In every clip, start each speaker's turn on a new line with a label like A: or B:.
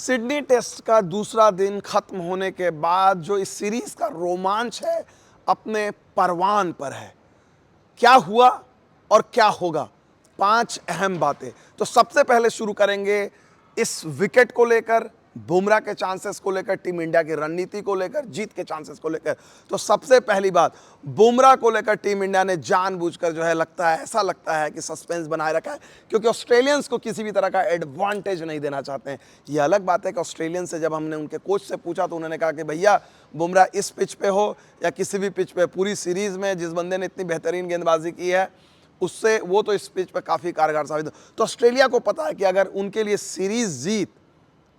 A: Sydney test का दूसरा दिन खत्म होने के बाद जो इस सीरीज का रोमांच है अपने परवान पर है। क्या हुआ और क्या होगा, 5 अहम बातें। तो सबसे पहले शुरू करेंगे इस विकेट को लेकर, बुमराह के चांसेस को लेकर, टीम इंडिया की रणनीति को लेकर, जीत के चांसेस को लेकर। तो सबसे पहली बात, बुमराह को लेकर टीम इंडिया ने जानबूझकर जो है ऐसा लगता है कि सस्पेंस बनाए रखा है, क्योंकि ऑस्ट्रेलियंस को किसी भी तरह का एडवांटेज नहीं देना चाहते हैं। यह अलग बात है कि ऑस्ट्रेलियन से जब हमने उनके कोच से पूछा तो उन्होंने कहा कि भैया बुमराह इस पिच पे हो या किसी भी पिच पे, पूरी सीरीज में जिस बंदे ने इतनी बेहतरीन गेंदबाजी की है उससे वो तो इस पिच पर काफ़ी कारगर साबित हो। तो ऑस्ट्रेलिया को पता है कि अगर उनके लिए सीरीज जीत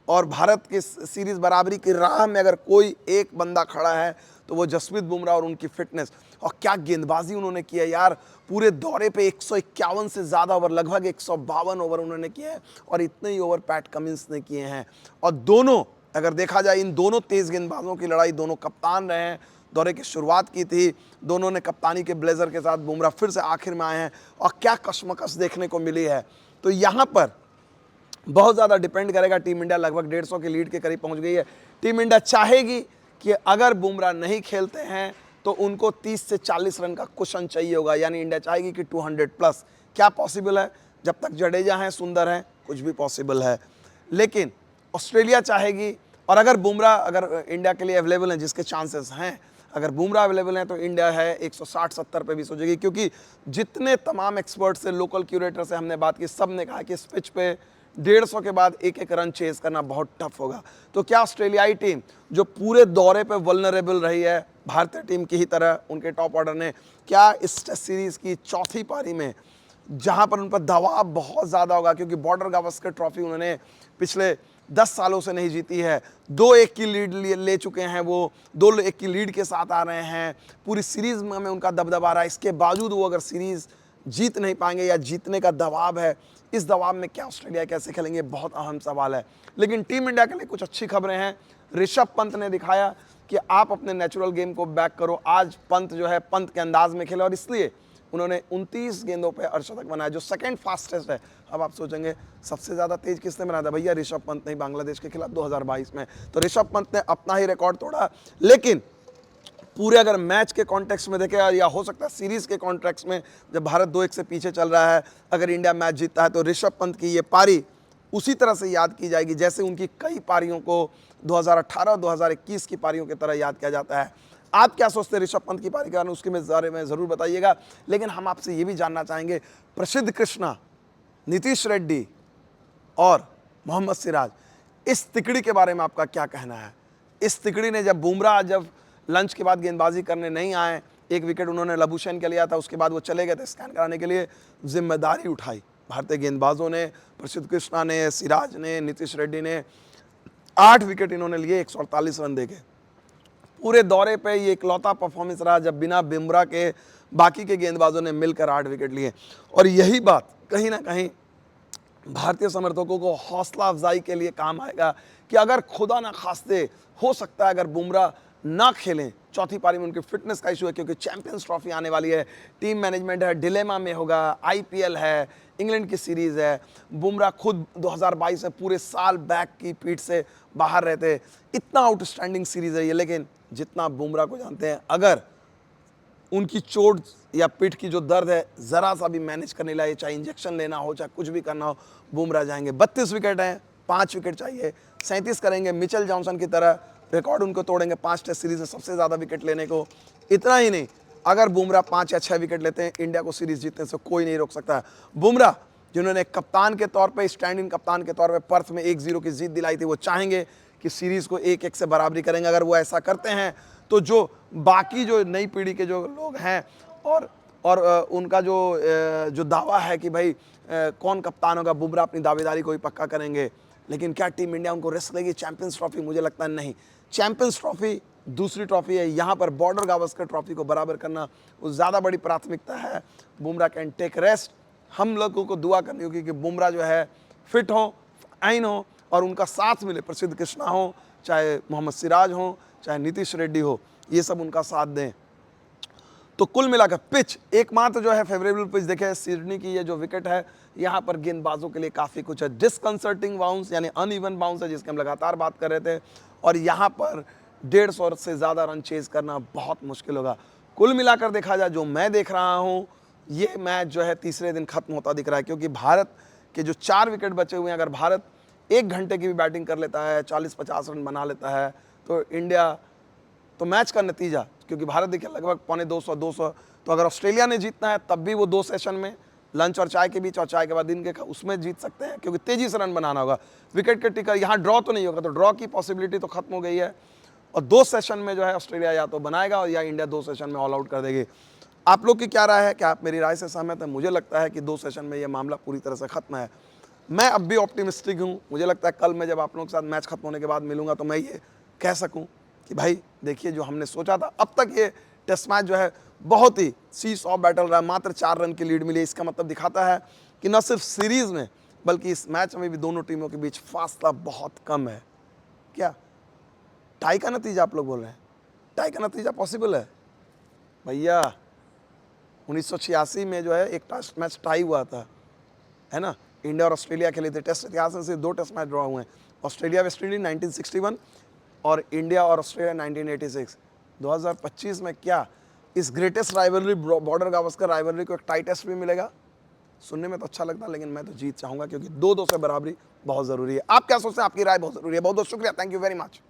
A: और भारत की सीरीज बराबरी की राह में अगर कोई एक बंदा खड़ा है तो वो जसप्रीत बुमराह और उनकी फिटनेस। और क्या गेंदबाजी उन्होंने की है यार, पूरे दौरे पे 151 से ज़्यादा ओवर, लगभग 152 ओवर उन्होंने किए हैं और इतने ही ओवर पैट कमिंस ने किए हैं। और दोनों, अगर देखा जाए इन दोनों तेज़ गेंदबाजों की लड़ाई, दोनों कप्तान रहे हैं, दौरे की शुरुआत की थी, दोनों ने कप्तानी के ब्लेजर के साथ, बुमराह फिर से आखिर में आए हैं और क्या कशमकश देखने को मिली है। तो यहाँ पर बहुत ज़्यादा डिपेंड करेगा। टीम इंडिया लगभग 150 की लीड के करीब पहुंच गई है। टीम इंडिया चाहेगी कि अगर बुमराह नहीं खेलते हैं तो उनको 30 से 40 रन का कुशन चाहिए होगा, यानी इंडिया चाहेगी कि 200 प्लस। क्या पॉसिबल है? जब तक जडेजा हैं, सुंदर हैं, कुछ भी पॉसिबल है। लेकिन ऑस्ट्रेलिया चाहेगी, और अगर बुमराह अगर इंडिया के लिए अवेलेबल हैं, जिसके चांसेस हैं, अगर बुमराह अवेलेबल हैं तो इंडिया है 160-70 पे भी सोचेगी, क्योंकि जितने तमाम एक्सपर्ट से, लोकल क्यूरेटर से हमने बात की, सब ने कहा कि इस पिच पे 150 के बाद एक एक रन चेज करना बहुत टफ होगा। तो क्या ऑस्ट्रेलियाई टीम जो पूरे दौरे पे वल्नरेबल रही है भारतीय टीम की ही तरह, उनके टॉप ऑर्डर ने, क्या इस टेस्ट सीरीज की चौथी पारी में, जहां पर उन पर दबाव बहुत ज़्यादा होगा, क्योंकि बॉर्डर गावस्कर ट्रॉफी उन्होंने पिछले 10 सालों से नहीं जीती है, 2-1 की लीड ले चुके हैं, वो 2-1 की लीड के साथ आ रहे हैं, पूरी सीरीज में उनका दबदबा रहा है। इसके बावजूद वो अगर सीरीज जीत नहीं पाएंगे या जीतने का दबाव है, इस दबाव में क्या ऑस्ट्रेलिया कैसे खेलेंगे, बहुत अहम सवाल है। लेकिन टीम इंडिया के लिए कुछ अच्छी खबरें हैं। ऋषभ पंत ने दिखाया कि आप अपने नेचुरल गेम को बैक करो। आज पंत जो है पंत के अंदाज में खेले और इसलिए उन्होंने 29 गेंदों पे अर्धशतक बनाया, जो सेकंड फास्टेस्ट है। अब आप सोचेंगे सबसे ज़्यादा तेज किसने बनाया था? भैया ऋषभ पंत नहीं, बांग्लादेश के खिलाफ 2022 में। तो ऋषभ पंत ने अपना ही रिकॉर्ड तोड़ा। लेकिन पूरे अगर मैच के कॉन्टेक्स्ट में देखें, या हो सकता है सीरीज के कॉन्टेक्स्ट में, जब भारत 2-1 से पीछे चल रहा है, अगर इंडिया मैच जीतता है तो ऋषभ पंत की ये पारी उसी तरह से याद की जाएगी जैसे उनकी कई पारियों को 2018 और 2021 की पारियों की तरह याद किया जाता है। आप क्या सोचते हैं ऋषभ पंत की पारी के बारे में, उसके बारे में ज़रूर बताइएगा। लेकिन हम आपसे ये भी जानना चाहेंगे, प्रसिद्ध कृष्णा, नीतीश रेड्डी और मोहम्मद सिराज, इस तिकड़ी के बारे में आपका क्या कहना है? इस तिकड़ी ने जब बुमराह लंच के बाद गेंदबाजी करने नहीं आए, एक विकेट उन्होंने लबुशेन के लिया था, उसके बाद वो चले गए थे स्कैन कराने के लिए, जिम्मेदारी उठाई भारतीय गेंदबाजों ने, प्रसिद्ध कृष्णा ने, सिराज ने, नीतीश रेड्डी ने। 8 विकेट इन्होंने लिए 148 रन देके। पूरे दौरे पे ये इकलौता परफॉर्मेंस रहा जब बिना बुमराह के बाकी के गेंदबाजों ने मिलकर 8 विकेट लिए। और यही बात कहीं ना कहीं भारतीय समर्थकों को हौसला अफजाई के लिए काम आएगा कि अगर खुदा ना खास्ते, हो सकता है अगर बुमराह ना खेलें चौथी पारी में, उनकी फिटनेस का इशू है, क्योंकि चैंपियंस ट्रॉफी आने वाली है, टीम मैनेजमेंट है, डिलेमा में होगा, आईपीएल है, इंग्लैंड की सीरीज़ है, बुमराह खुद 2022 में पूरे साल बैक की पीठ से बाहर रहते, इतना आउटस्टैंडिंग सीरीज़ है ये। लेकिन जितना बुमराह को जानते हैं, अगर उनकी चोट या पीठ की जो दर्द है ज़रा सा भी मैनेज करने लाए, चाहे इंजेक्शन लेना हो, चाहे कुछ भी करना हो, बुमराह जाएंगे। 32 विकेट हैं, 5 विकेट चाहिए, 37 करेंगे, मिचेल जॉनसन की तरह रिकॉर्ड उनको तोड़ेंगे 5 टेस्ट सीरीज में सबसे ज़्यादा विकेट लेने को। इतना ही नहीं, अगर बुमराह 5 या 6 विकेट लेते हैं, इंडिया को सीरीज जीतने से कोई नहीं रोक सकता है। बुमराह जिन्होंने कप्तान के तौर पे, स्टैंड इन कप्तान के तौर पे पर्थ में 1-0 की जीत दिलाई थी, वो चाहेंगे कि सीरीज़ को 1-1 से बराबरी करेंगे। अगर वो ऐसा करते हैं तो जो बाकी जो नई पीढ़ी के जो लोग हैं और उनका जो दावा है कि भाई कौन कप्तान होगा, बुमराह अपनी दावेदारी को ही पक्का करेंगे। लेकिन क्या टीम इंडिया उनको रिस्क देगी? चैंपियंस ट्रॉफी, मुझे लगता है नहीं। चैंपियंस ट्रॉफी दूसरी ट्रॉफी है, यहाँ पर बॉर्डर गावस्कर ट्रॉफी को बराबर करना वो ज़्यादा बड़ी प्राथमिकता है। Bumrah can take rest. हम लोगों को दुआ करनी होगी कि बुमराह जो है फिट हो, आइन हो और उनका साथ मिले। प्रसिद्ध कृष्णा हो, चाहे मोहम्मद सिराज हो, चाहे नीतीश रेड्डी हो, ये सब उनका साथ दें। तो कुल मिलाकर पिच एकमात्र जो है फेवरेबल पिच देखे सिडनी की ये जो विकेट है यहाँ पर गेंदबाजों के लिए काफ़ी कुछ है। डिसकंसर्टिंग बाउंस यानी अनइवन बाउंस है जिसकी हम लगातार बात कर रहे थे, और यहाँ पर 150 से ज़्यादा रन चेज करना बहुत मुश्किल होगा। कुल मिलाकर देखा जाए जो मैं देख रहा हूँ, ये मैच जो है तीसरे दिन खत्म होता दिख रहा है, क्योंकि भारत के जो 4 विकेट बचे हुए हैं, अगर भारत 1 घंटे की भी बैटिंग कर लेता है, 40-50 रन बना लेता है, तो इंडिया, तो मैच का नतीजा, क्योंकि भारत देखिए लगभग 250 तो अगर ऑस्ट्रेलिया ने जीतना है तब भी वो 2 सेशन में, लंच और चाय के बीच और चाय के बाद दिन के उसमें जीत सकते हैं, क्योंकि तेजी से रन बनाना होगा। विकेट के टिकर यहाँ ड्रॉ तो नहीं होगा, तो ड्रॉ की पॉसिबिलिटी तो खत्म हो गई है, और 2 सेशन में जो है ऑस्ट्रेलिया या तो बनाएगा और या इंडिया 2 सेशन में ऑल आउट कर देगी। आप लोग की क्या राय है? क्या आप मेरी राय से सहमत हैं? मुझे लगता है कि 2 सेशन में ये मामला पूरी तरह से खत्म है। मैं अब भी ऑप्टिमिस्टिक हूँ। मुझे लगता है कल मैं जब आप लोगों के साथ मैच खत्म होने के बाद मिलूंगा तो मैं ये कह सकूं कि भाई देखिए जो हमने सोचा था, अब तक ये टेस्ट मैच जो है बहुत ही सी सॉ बैटल रहा, मात्र 4 रन की लीड मिली। इसका मतलब दिखाता है कि न सिर्फ सीरीज में बल्कि इस मैच में भी दोनों टीमों के बीच फासला बहुत कम है। क्या टाई का नतीजा आप लोग बोल रहे हैं? टाई का नतीजा पॉसिबल है भैया? 1986 में जो है एक टेस्ट मैच टाई हुआ था, है ना, इंडिया और ऑस्ट्रेलिया खेले थे। टेस्ट इतिहास में सिर्फ 2 टेस्ट मैच ड्रॉ हुए हैं, ऑस्ट्रेलिया वेस्ट इंडीज 1961 और इंडिया और ऑस्ट्रेलिया 1986। 2025 में क्या इस greatest rivalry, border Gavaskar rivalry को एक टाई टेस्ट भी मिलेगा? सुनने में तो अच्छा लगता है, लेकिन मैं तो जीत चाहूंगा, क्योंकि 2-2 से बराबरी बहुत ज़रूरी है। आप क्या सोचते हैं? आपकी राय बहुत ज़रूरी है। बहुत बहुत शुक्रिया, थैंक यू वेरी मच।